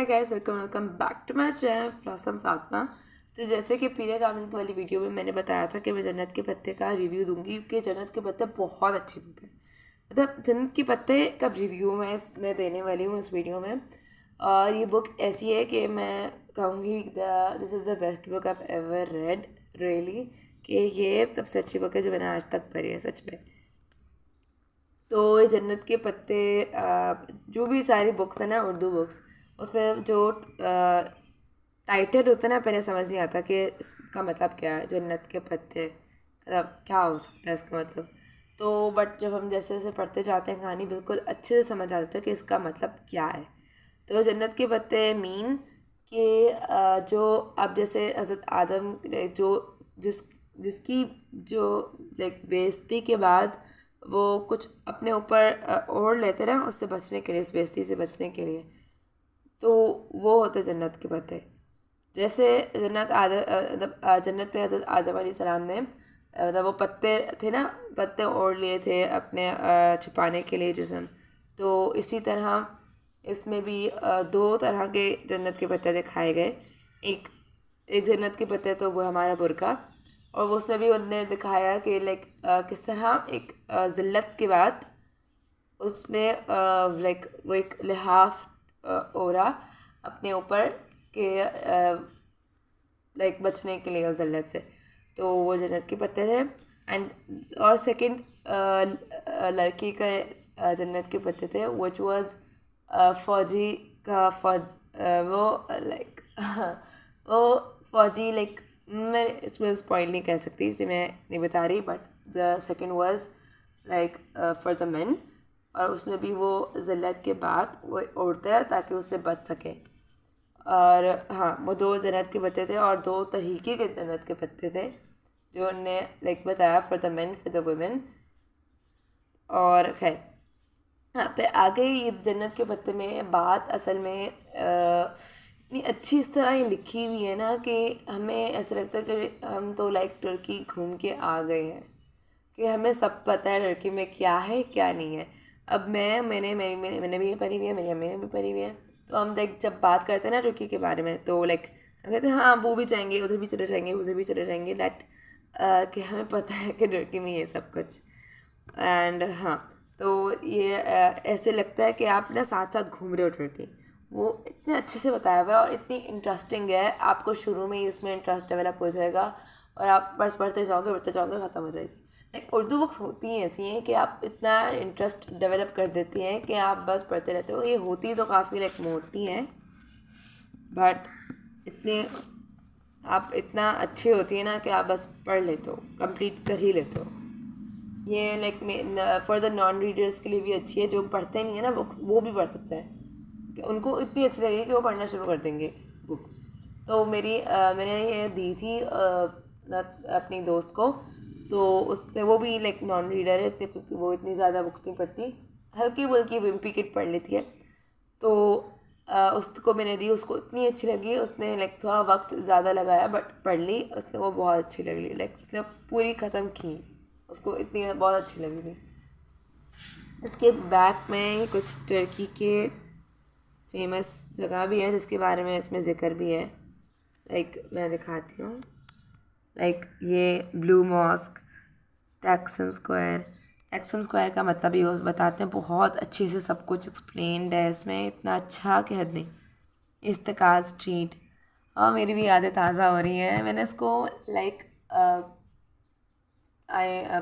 Hi guys, welcome back to my channel Flossom Fatima. तो जैसे कि पीले कामिल वाली वीडियो में मैंने बताया था कि मैं जन्नत के पत्ते का रिव्यू दूंगी, क्योंकि जन्नत के पत्ते बहुत अच्छी बुक है। मतलब जन्नत के पत्ते का रिव्यू मैं देने वाली हूँ इस वीडियो में। और ये बुक ऐसी है कि मैं कहूँगी this is the best book I ever read really, कि ये सबसे अच्छी बुक है जो मैंने आज तक पढ़ी है सच में। तो ये जन्नत के पत्ते जो भी सारी बुक्स हैं ना, उर्दू बुक्स, उसमें जो टाइटल होता है ना, पहले समझ नहीं आता कि इसका मतलब क्या है। जन्नत के पत्ते मतलब क्या हो सकता है इसका मतलब। तो बट जब हम जैसे जैसे पढ़ते जाते हैं कहानी, बिल्कुल अच्छे से समझ आता है कि इसका मतलब क्या है। तो जन्नत के पत्ते मीन कि जो अब जैसे हज़रत आदम जो जिस जिसकी जो लाइक बेइज्जती के बाद वो कुछ अपने ऊपर ओढ़ लेते रहे उससे बचने के लिए, इस बेइज्जती से बचने के लिए, तो वो होते जन्नत के पत्ते। जैसे जन्नत पे हज़रत आदम अलैहिस्सलाम ने मतलब वो पत्ते थे ना, पत्ते ओढ़ लिए थे अपने छुपाने के लिए जिस्म। तो इसी तरह इसमें भी दो तरह के जन्नत के पत्ते दिखाए गए। एक एक जन्नत के पत्ते तो वो हमारा बुर्का, और वो उसमें भी उन्होंने दिखाया कि लाइक किस तरह एक ज़िल्लत के बाद उसने लाइक वो एक लिहाफ ओढ़ा अपने ऊपर के लाइक बचने के लिए उस ज़िल्लत से। तो वो जन्नत के पत्ते थे। एंड और सेकंड लड़की का जन्नत के पत्ते थे विच वाज फौजी का वो लाइक वो फौजी लाइक मैं इसमें स्पॉइल नहीं कर सकती इसलिए मैं नहीं बता रही, but the second was like for the main. और उसमें भी वो ज़िल्लत के बाद वो ओढ़ता है ताकि उससे बच सके। और हाँ, वो दो जन्नत के पत्ते थे और दो तरीके के जन्नत के पत्ते थे जो उनने लाइक बताया, for the main for the women. और खैर हाँ, फिर आगे ये जन्नत के पत्ते में बात असल में इतनी अच्छी इस तरह ये लिखी हुई है ना कि हमें ऐसा लगता है कि हम तो लाइक तुर्की घूम के आ गए हैं, कि हमें सब पता है लड़की में क्या है क्या नहीं है। अब मैंने भी पढ़ी हुई है, मेरी अम्मी ने भी पढ़ी हुई है। तो हम लाइक जब बात करते हैं ना तुर्की के बारे में, तो लाइक हम कहते हैं हाँ वो भी जाएंगे, उधर भी चले जाएंगे, उधर भी चले जाएंगे, दैट कि हमें पता है कि तुर्की में ये सब कुछ। एंड हाँ, तो ये ऐसे लगता है कि आप ना साथ साथ घूम रहे हो तुर्की। वो इतने अच्छे से बताया हुआ है और इतनी इंटरेस्टिंग है, आपको शुरू में ही इसमें इंटरेस्ट डेवलप हो जाएगा और आप बस पढ़ते जाओगे ख़त्म हो जाएगी। लाइक उर्दू बुक्स होती हैं ऐसी हैं कि आप इतना इंटरेस्ट डेवलप कर देती हैं कि आप बस पढ़ते रहते हो। ये होती तो काफ़ी लाइक मोटी हैं, बट इतने आप इतना अच्छी होती है ना कि आप बस पढ़ लेते हो, कंप्लीट कर ही लेते हो। ये like for the non readers के लिए भी अच्छी है, जो पढ़ते नहीं है ना बुक्स वो भी पढ़ सकते हैं, कि उनको इतनी अच्छी लगेगी कि वो पढ़ना शुरू कर देंगे बुक्स। तो मैंने ये दी थी अपनी दोस्त को। तो उसने वो भी लाइक नॉन रीडर है इतने, क्योंकि वो इतनी ज़्यादा बुक्स नहीं पढ़ती, हल्की बुल्की विम्पी किट पढ़ लेती है। तो उसको मैंने दी, उसको इतनी अच्छी लगी, उसने लाइक थोड़ा वक्त ज़्यादा लगाया बट पढ़ ली उसने, वो बहुत अच्छी लगी, लाइक उसने पूरी ख़त्म की, उसको इतनी बहुत अच्छी लगी थी। इसके बैक में कुछ टर्की के फेमस जगह भी है जिसके बारे में इसमें ज़िक्र भी है। लाइक मैं दिखाती हूँ, लाइक ये ब्लू मॉस्क, टैक्सम स्क्वायर का मतलब ये बताते हैं, बहुत अच्छे से सब कुछ एक्सप्लेन्ड है इसमें, इतना अच्छा कि हद नहीं। इस्तेकाल स्ट्रीट, और मेरी भी यादें ताज़ा हो रही हैं। मैंने इसको लाइक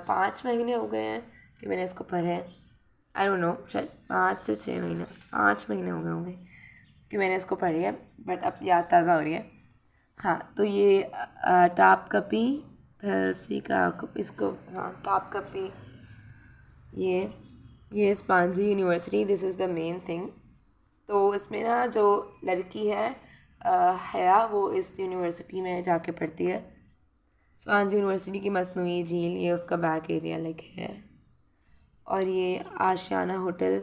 5 महीने हो गए हैं कि मैंने इसको पढ़े हैं। आई डोंट नो, शायद 5 से 6 महीने, 5 महीने हो गए होंगे कि मैंने इसको पढ़ी है, बट अब याद ताज़ा हो रही है। हाँ, तो ये टाप कपी फैलसी का इसको, हाँ टाप कपी, ये ये स्पांजी university, this is the main thing. तो इसमें ना जो लड़की है हया, वो इस यूनिवर्सिटी में जाके पढ़ती है। स्वांज यूनिवर्सिटी की मसनूई झील, ये उसका बैक एरिया लाइक है। और ये आशियाना होटल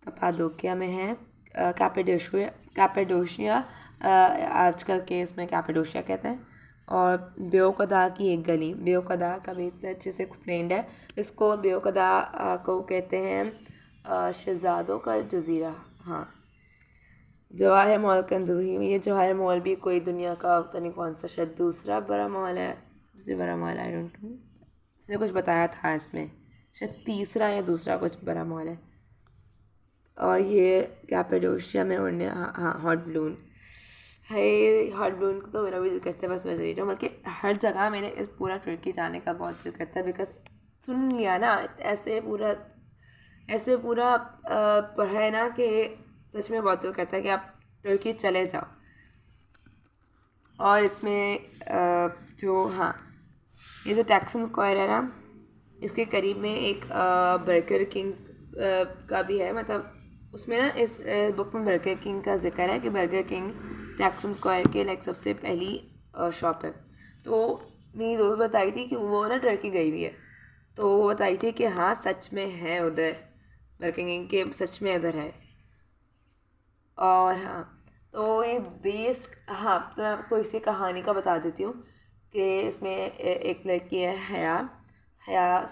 कपाडोकिया में है, कैपेडोशिया आजकल के इसमें कैपेडोशिया कहते हैं। और बेओकदा की एक गली, बेओकदा का भी इतने अच्छे से एक्सप्लेंड है। इसको बेओकदा को कहते हैं शहजादों का जजीरा। हाँ, जवाहर मॉल के अंदर ही हुई है। जवाहर मॉल भी कोई दुनिया का पता नहीं कौन सा, शायद दूसरा बड़ा मॉल है, सबसे बड़ा मॉल, आई डोंट नो, इसने कुछ बताया था इसमें, शायद तीसरा या दूसरा कुछ बड़ा मॉल है। और ये कैपेडोशिया में उड़ने, हाँ हाँ, हॉट बलून है। हॉट बलून को तो मेरा भी दिल करता है, बस मैं चली जाऊँ, बल्कि हर जगह मेरे इस पूरा तुर्की जाने का बहुत दिल करता है, बिकॉज सुन लिया ना, ऐसे पूरा है ना कि सच में बहुत दिल करता है कि आप तुर्की चले जाओ। और इसमें जो, हाँ, ये जो टैक्सम स्क्वायर है ना, इसके करीब में एक बर्गर किंग का भी है, मतलब उसमें ना इस बुक में बर्गर किंग का जिक्र है कि बर्गर किंग टैक्सम स्क्वायर के लाइक सबसे पहली शॉप है। तो मेरी दोस्त बताई थी कि वो ना टर्की गई हुई है, तो वो बताई थी कि हाँ सच में है उधर, बर्गर किंग के सच में उधर है। और हाँ, तो ये बेस, हाँ, तो मैं आपको इसी कहानी का बता देती हूँ कि इसमें एक लड़की है, हया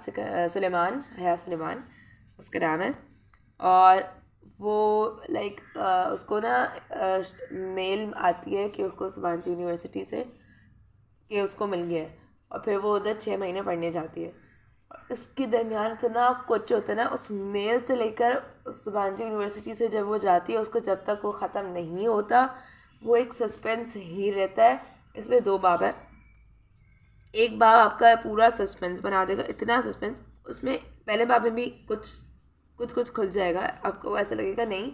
सुलेमान उसका नाम है। और वो लाइक उसको ना मेल आती है कि उसको सुभानचंद यूनिवर्सिटी से कि उसको मिल गया है, और फिर वो उधर 6 महीने पढ़ने जाती है। और इसके दरमियान इतना कुछ होता है ना, उस मेल से लेकर उस सुभानचंद यूनिवर्सिटी से जब वो जाती है, उसको जब तक वो ख़त्म नहीं होता, वो एक सस्पेंस ही रहता है। इसमें 2 बाब है, एक बाब आपका पूरा सस्पेंस बना देगा, इतना सस्पेंस, उसमें पहले बाब में भी कुछ खुल जाएगा, आपको ऐसा लगेगा नहीं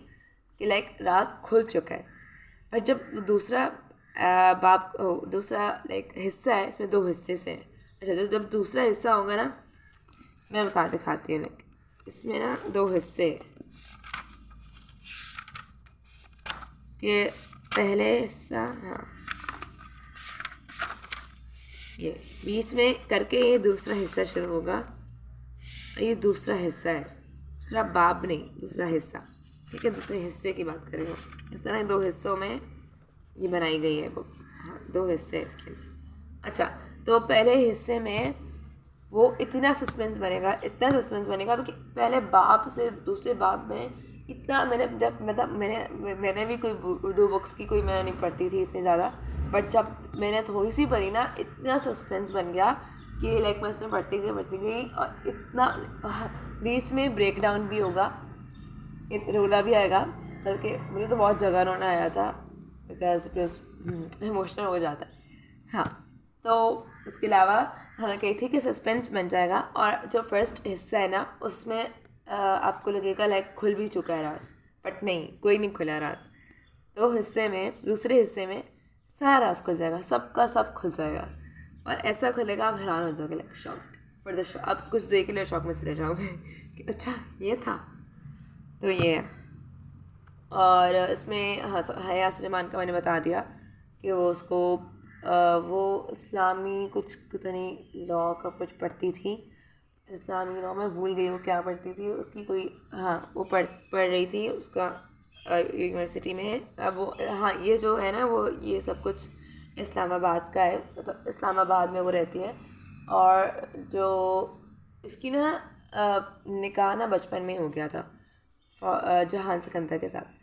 कि लाइक राज खुल चुका है। पर जब दूसरा दूसरा लाइक हिस्सा है, इसमें 2 हिस्से से है। अच्छा, जब दूसरा हिस्सा होगा ना, मैं दिखाती हूँ, लाइक इसमें ना 2 हिस्से हैं कि पहले हिस्सा, हाँ, ये बीच में करके ये दूसरा हिस्सा शुरू होगा, ये दूसरा हिस्सा है, दूसरा बाब नहीं, दूसरा हिस्सा, ठीक है, दूसरे हिस्से की बात करेंगे। इस तरह 2 हिस्सों में ये बनाई गई है बुक, हाँ, 2 हिस्से हैं इसके। अच्छा, तो पहले हिस्से में वो इतना सस्पेंस बनेगा, कि पहले बाब से दूसरे बाब में इतना, मैंने जब मतलब मैंने भी कोई उर्दू बुक्स की कोई मैं नहीं पढ़ती थी इतनी ज़्यादा, बट जब मैंने थोड़ी सी पढ़ी ना, इतना सस्पेंस बन गया कि लाइक मैं इसमें पढ़ती गई और इतना बीच में ब्रेक डाउन भी होगा, रोना भी आएगा, बल्कि मुझे तो बहुत जगह रोना आया था, बिकॉज इमोशनल हो जाता है। हाँ, तो इसके अलावा हमें कही थी कि सस्पेंस बन जाएगा, और जो फर्स्ट हिस्सा है ना, उसमें आपको लगेगा लाइक खुल भी चुका है राज, बट नहीं, कोई नहीं खुला राज। दूसरे हिस्से में सारा राज खुल जाएगा, सबका सब खुल जाएगा, और ऐसा खुलेगा आप हैरान हो जाओगे, like shock for the shock, आप कुछ देख लिए शॉक में चले जाओगे कि अच्छा ये था। तो ये है। और इसमें हाँ, हया सुलेमान का मैंने बता दिया कि वो उसको वो इस्लामी कुछ पता नहीं लॉ का कुछ पढ़ती थी, इस्लामी लॉ, मैं भूल गई वो क्या पढ़ती थी उसकी कोई, हाँ, वो पढ़ रही थी, उसका यूनिवर्सिटी में है। अब वो, हाँ, ये जो है ना, वो ये सब कुछ इस्लामाबाद का है, मतलब इस्लामाबाद में वो रहती है। और जो इसकी ना निकाह ना बचपन में हो गया था जहान सिकंदर के साथ।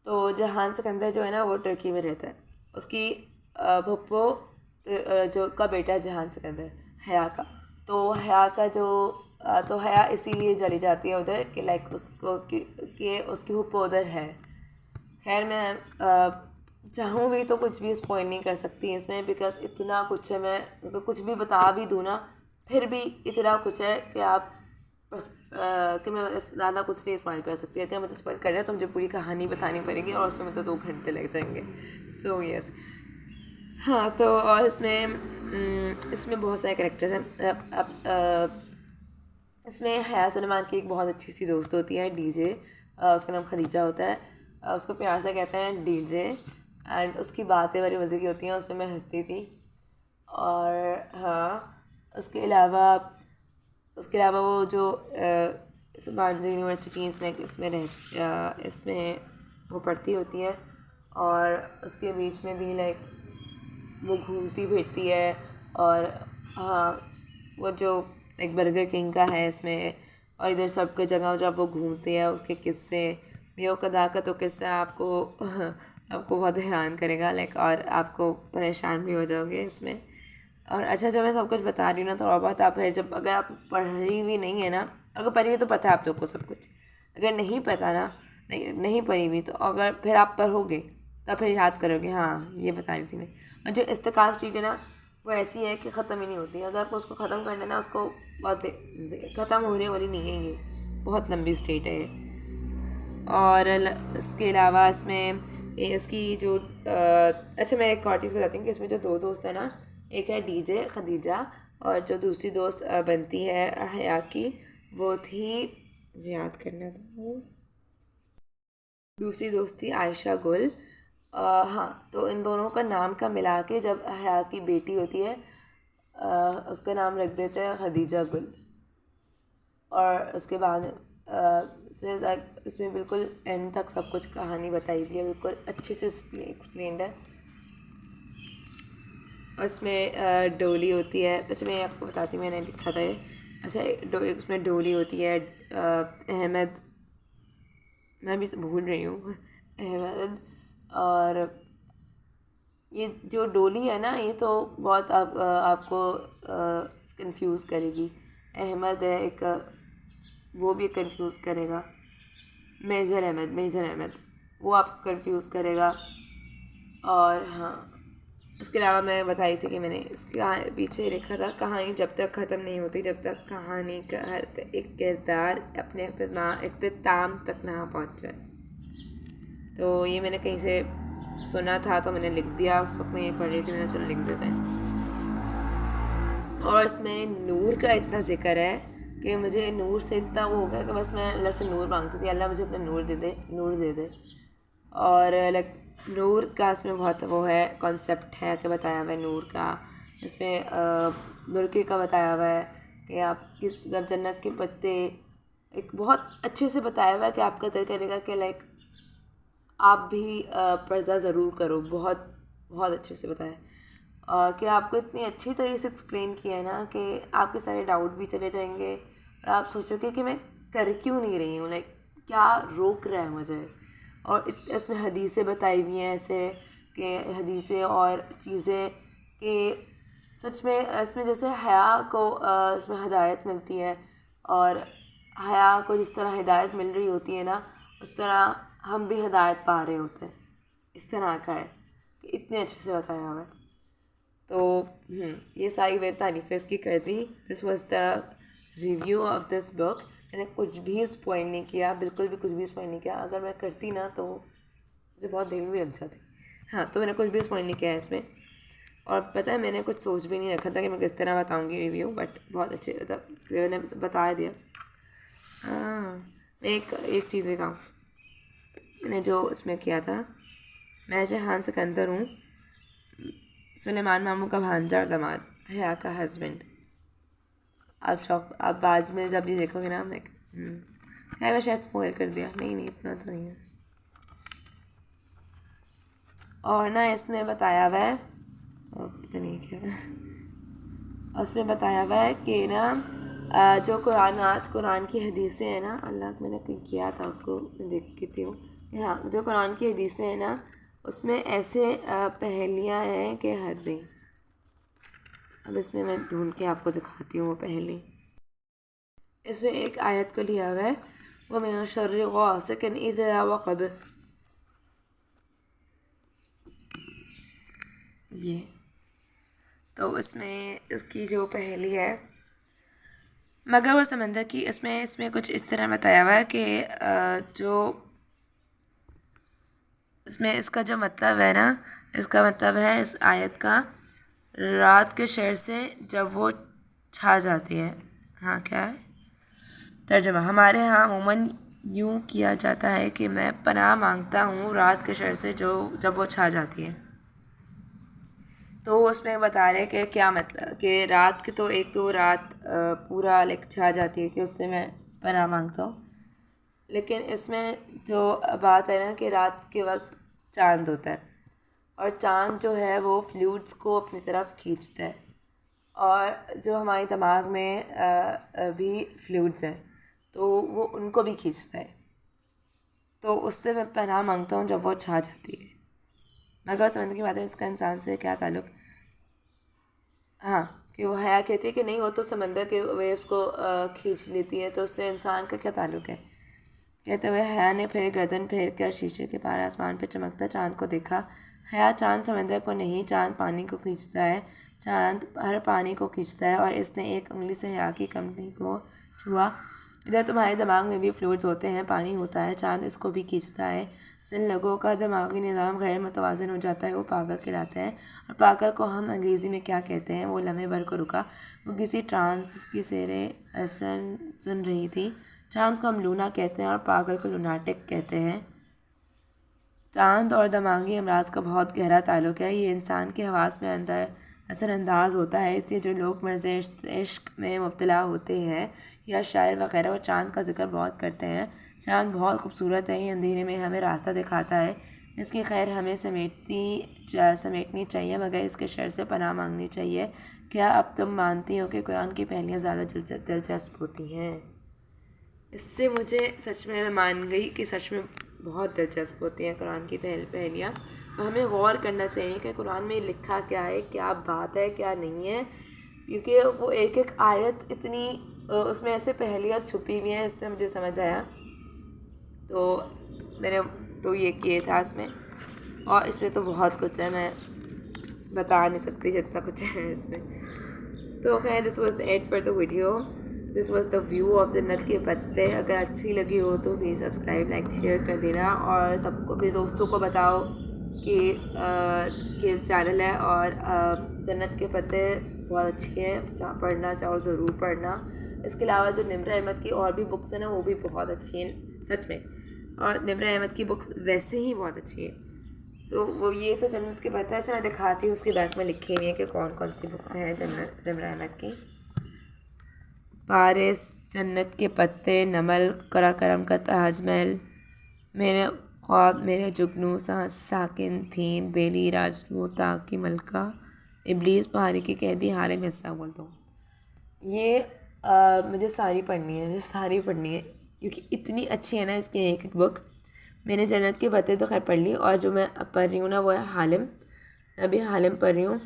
तो जहान सिकंदर जो है ना, वो तुर्की में रहता है, उसकी भुप्पो जो का बेटा है जहान सिकंदर, हया का। तो हया का जो तो हया इसीलिए चली जाती है उधर कि लाइक उसको कि उसकी भुप्पो उधर है। खैर, मैं चाहूँ भी तो कुछ भी स्पॉइल नहीं कर सकती इसमें, बिकॉज इतना कुछ है, मैं अगर कुछ भी बता भी दूँ ना, फिर भी इतना कुछ है कि आप बस कि मैं ज़्यादा कुछ नहीं स्पॉइल कर सकती। अगर मुझे स्पॉइल करना है तो मुझे पूरी कहानी बतानी पड़ेगी, और उसमें तो 2 घंटे लग जाएंगे। सो यस, हाँ, तो और इसमें बहुत सारे कैरेक्टर्स हैं। अब इसमें हया सलमान की एक बहुत अच्छी सी दोस्त होती है, डीजे, उसका नाम खदीजा होता है, उसको प्यार से कहते हैं डीजे, एंड उसकी बातें बड़ी मज़े की होती हैं, उसमें मैं हंसती थी। और हाँ, उसके अलावा वो जो सुभानचंद यूनिवर्सिटी इसमें वो पढ़ती होती है, और उसके बीच में भी लाइक वो घूमती फिरती है। और हाँ, वो जो एक बर्गर किंग का है इसमें, और इधर सबके जगह जब वो घूमती है उसके किस्से, वो कदा का तो किस्सा आपको आपको बहुत हैरान करेगा लाइक, और आपको परेशान भी हो जाओगे इसमें। और अच्छा, जो मैं सब कुछ बता रही हूँ ना, थोड़ा बहुत आप है जब अगर आप पढ़ी हुई नहीं है ना, अगर पढ़ी हुई तो पता है आप लोग को सब कुछ, अगर नहीं पता ना, नहीं पढ़ी हुई, तो अगर फिर आप पढ़ोगे तब फिर याद करोगे हाँ ये बता रही थी मैं। और जो इस्तेकाल स्ट्रीट है ना, वो ऐसी है कि ख़त्म ही नहीं होती है। अगर आपको उसको ख़त्म करना है ना, उसको बहुत ख़त्म होने वाली नहीं है ये, बहुत लंबी स्ट्रीट है ये। और इसके अलावा इसमें इसकी जो अच्छा, मैं एक और चीज़ बताती हूँ कि इसमें जो दो दोस्त हैं ना, एक है डीजे खदीजा, और जो दूसरी दोस्त बनती है हया की, वो थी, याद करना था, दूसरी दोस्त थी आयशा गुल। हाँ, तो इन दोनों का नाम का मिला के जब हया की बेटी होती है, उसका नाम रख देते हैं खदीजा गुल। और उसके बाद इसमें बिल्कुल एंड तक सब कुछ कहानी बताई हुई है, बिल्कुल अच्छे से एक्सप्लेन्ड है। और इसमें डोली होती है, अच्छा मैं आपको बताती हूँ, मैंने लिखा था ये। अच्छा, उसमें डोली होती है, अहमद, मैं भी भूल रही हूँ, अहमद। और ये जो डोली है ना, ये तो बहुत आपको कंफ्यूज करेगी। अहमद है एक, वो भी कंफ्यूज करेगा। मेजर अहमद, वो आपको कंफ्यूज करेगा। और हाँ, इसके अलावा मैं बताई थी कि मैंने इसके पीछे लिखा था, कहानी जब तक ख़त्म नहीं होती जब तक कहानी का हर एक किरदार अपने इख्तिताम तक ना पहुँच जाए। तो ये मैंने कहीं से सुना था तो मैंने लिख दिया, उस वक्त मैं ये पढ़ रही थी, मैंने चलो लिख देते हैं। और इसमें नूर का इतना जिक्र है कि मुझे नूर से इतना वो हो गया कि बस मैं अल्लाह से नूर मांगती थी, अल्लाह मुझे अपना नूर दे दे, नूर दे दे। और लाइक नूर का इसमें बहुत वो है, कॉन्सेप्ट है कि बताया हुआ है नूर का। इसमें बुरके का बताया हुआ है कि आप किस, जब जन्नत के पत्ते, एक बहुत अच्छे से बताया हुआ है कि आपका दिल करेगा कि लाइक आप भी पर्दा ज़रूर करो, बहुत बहुत अच्छे से बताया। और कि आपको इतनी अच्छी तरीके से एक्सप्लेन किया है ना कि आपके सारे डाउट भी चले जाएंगे, और आप सोचोगे कि मैं कर क्यों नहीं रही हूँ, लाइक क्या रोक रहा है मुझे। और इसमें हदीसें बताई हुई हैं ऐसे, कि हदीसें और चीज़ें कि सच में इसमें जैसे हया को इसमें हिदायत मिलती है, और हया को जिस तरह हिदायत मिल रही होती है ना, उस तरह हम भी हिदायत पा रहे होते हैं। इस तरह का है कि इतने अच्छे से बताया हुआ है। तो ये सारी मैंने तारीफ़ें इसकी कर दी। This was the review of this book. मैंने कुछ भी स्पॉइल नहीं किया, बिल्कुल भी कुछ भी स्पॉइल नहीं किया। अगर मैं करती ना तो मुझे बहुत देर भी लग जाती। हाँ, तो मैंने कुछ भी स्पॉइल नहीं किया है इसमें। और पता है, मैंने कुछ सोच भी नहीं रखा था कि मैं किस तरह बताऊँगी रिव्यू, बट बहुत अच्छे मतलब मैंने बता दिया। हाँ, मैं एक चीज़ दिखाऊँ, मैंने जो उसमें किया था, मैं जहान सिकंदर हूँ, सुलेमान मामू का भांजा और दामाद, हया का हस्बैंड। आप बाद में जब भी देखोगे ना, मैं है, मैं शायद स्पॉइल कर दिया, नहीं नहीं इतना तो नहीं है। और ना इसमें बताया हुआ है, पता नहीं क्या, उसमें बताया हुआ है कि ना जो कुरान की हदीसें हैं ना, अल्लाह, मैंने कहीं किया था उसको, मैं देखती हूँ। हाँ, जो कुरान की हदीसें हैं ना, उसमें ऐसे पहेलियाँ हैं कि हद नहीं। अब इसमें मैं ढूंढ के आपको दिखाती हूँ वो पहेली। इसमें एक आयत को लिया हुआ है, वो मिन शर्रि गासिकिन इज़ा वक़ब, ये। तो इसमें इसकी जो पहेली है, मगर वो समंदर की, इसमें कुछ इस तरह बताया हुआ है कि जो इसमें इसका जो मतलब है ना, इसका मतलब है इस आयत का, रात के शहर से जब वो छा जाती है। हाँ, क्या है तर्जमा? हमारे यहाँ अमूमन यूँ किया जाता है कि मैं पनाह मांगता हूँ रात के शहर से जो जब वो छा जाती है। तो उसमें बता रहे कि क्या मतलब कि रात के, तो एक तो रात पूरा लाइक छा जाती है कि उससे मैं पनाह मांगता हूँ। लेकिन इसमें जो बात है ना कि रात के वक्त चांद होता है, और चांद जो है वो फ्लूइड्स को अपनी तरफ खींचता है, और जो हमारे दिमाग में भी फ्लूइड्स हैं तो वो उनको भी खींचता है। तो उससे मैं पनाह मांगता हूँ जब वो छा जाती है। मगर समझने की बात है इसका इंसान से क्या ताल्लुक़। हाँ, कि वो हया कहती है कि नहीं, वो तो समंदर के वेव्स को खींच लेती है, तो उससे इंसान का क्या ताल्लुक़ है। कहते हुए हया ने फिर गर्दन फेर कर शीशे के पार आसमान पर चमकता चांद को देखा। हया, चांद समंदर को नहीं, चांद पानी को खींचता है, चांद हर पानी को खींचता है। और इसने एक उंगली से हया की कंपनी को छुआ। इधर तुम्हारे दिमाग में भी फ्लूइड्स होते हैं, पानी होता है, चांद इसको भी खींचता है। जिन लोगों का दिमागी निज़ाम गैर मुतवाज़िन हो जाता है वो पागल कहलाते हैं। और पागल को हम अंग्रेज़ी में क्या कहते हैं। वो लम्हे भर को रुका। वो किसी ट्रांस की सेरे सुन रही थी। चांद को हम लूना कहते हैं और पागल को लुनाटिक कहते हैं। चांद और दिमागी अमराज का बहुत गहरा ताल्लुक़ है। ये इंसान के हवास में अंदर असरअंदाज होता है। इसलिए जो लोग मर्ज़ इश्क में मुब्तला होते हैं या शायर वगैरह, वो चांद का जिक्र बहुत करते हैं। चांद बहुत खूबसूरत है, ये अंधेरे में हमें रास्ता दिखाता है। इसकी खैर हमें समेटनी चाहिए, मगर इसके शर से पनाह मांगनी चाहिए। क्या अब तुम मानती हो कि कुरान की पहलियाँ ज़्यादा दिलचस्प होती हैं। इससे मुझे सच में, मैं मान गई कि सच में बहुत दिलचस्प होती हैं कुरान की पहलियाँ। और हमें गौर करना चाहिए कि कुरान में लिखा क्या है, क्या बात है, क्या नहीं है। क्योंकि वो एक एक आयत इतनी उसमें ऐसे पहलियाँ छुपी हुई हैं, इससे मुझे समझ आया। तो मैंने तो ये किए था इसमें, और इसमें तो बहुत कुछ है, मैं बता नहीं सकती जितना कुछ है इसमें। तो खैर, this was the end for the video. This was the view of जन्नत के पत्ते। अगर अच्छी लगी हो तो प्लीज़ सब्सक्राइब, लाइक, शेयर कर देना। और सबको, अपने दोस्तों को बताओ कि चैनल है। और जन्नत के पत्ते बहुत अच्छी है, पढ़ना चाहो ज़रूर पढ़ना। इसके अलावा जो निम्रा अहमद की और भी बुक्स हैं ना, वो भी बहुत अच्छी हैं सच में। और निम्रा अहमद की बुक्स वैसे ही बहुत अच्छी है। तो वो ये तो जन्नत के पत्ते, अच्छा मैं दिखाती हूँ उसके बैक में लिखी हुई है कि कौन कौन सी बुक्स हैं निम्रा अहमद की। पारिस, जन्नत के पत्ते, नमल, कराकरम का ताजमहल, मेरे ख्वाब, मेरे जुगनू, साकिन थी, बेली, राजपूता की मलका, इब्लीस, पहाड़ी की कैदी, हारे में हिस्सा बोलता हूँ। ये मुझे सारी पढ़नी है, क्योंकि इतनी अच्छी है ना इसकी एक एक बुक। मैंने जन्नत के पत्ते तो खैर पढ़ ली, और जो मैं अब पढ़ रही हूँ ना वो है हालिम। अभी हालिम पढ़ रही हूँ,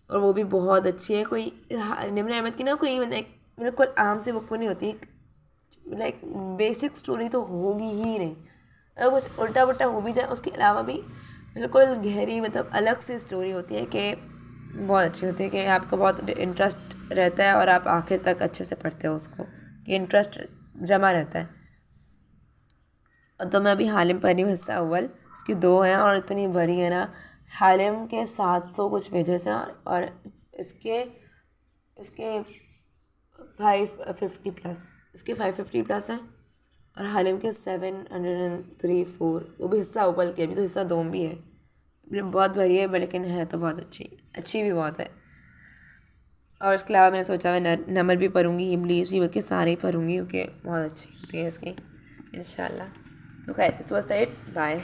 और वो भी बहुत अच्छी है। कोई निम्रा अहमद की ना कोई बिल्कुल आम से बुक नहीं होती, लाइक बेसिक स्टोरी तो होगी ही नहीं। अगर कुछ उल्टा पुल्टा हो भी जाए, उसके अलावा भी बिल्कुल गहरी, मतलब अलग सी स्टोरी होती है कि बहुत अच्छी होती है, कि आपको बहुत इंटरेस्ट रहता है और आप आखिर तक अच्छे से पढ़ते हो उसको, कि इंटरेस्ट जमा रहता है। तो मैं अभी हालिम पढ़ रही हूँ हिस्सा अव्वल। इसकी 2 हैं और इतनी बड़ी है ना। हालिम के 700 कुछ पेजेस हैं, और इसके 550 प्लस हैं। और हालिम के 703-4, वो भी हिस्सा अव्वल के, अभी तो हिस्सा 2 भी है। बहुत भरी है, लेकिन है तो बहुत अच्छी भी बहुत है। और इसके अलावा मैंने सोचा मैं नमल भी पढ़ूँगी, इब्लीस भी, बल्कि सारे ही पढ़ूँगी, क्योंकि बहुत अच्छी होती है इसकी इंशाल्लाह। तो खैर, दिस वाज दैट, बाय।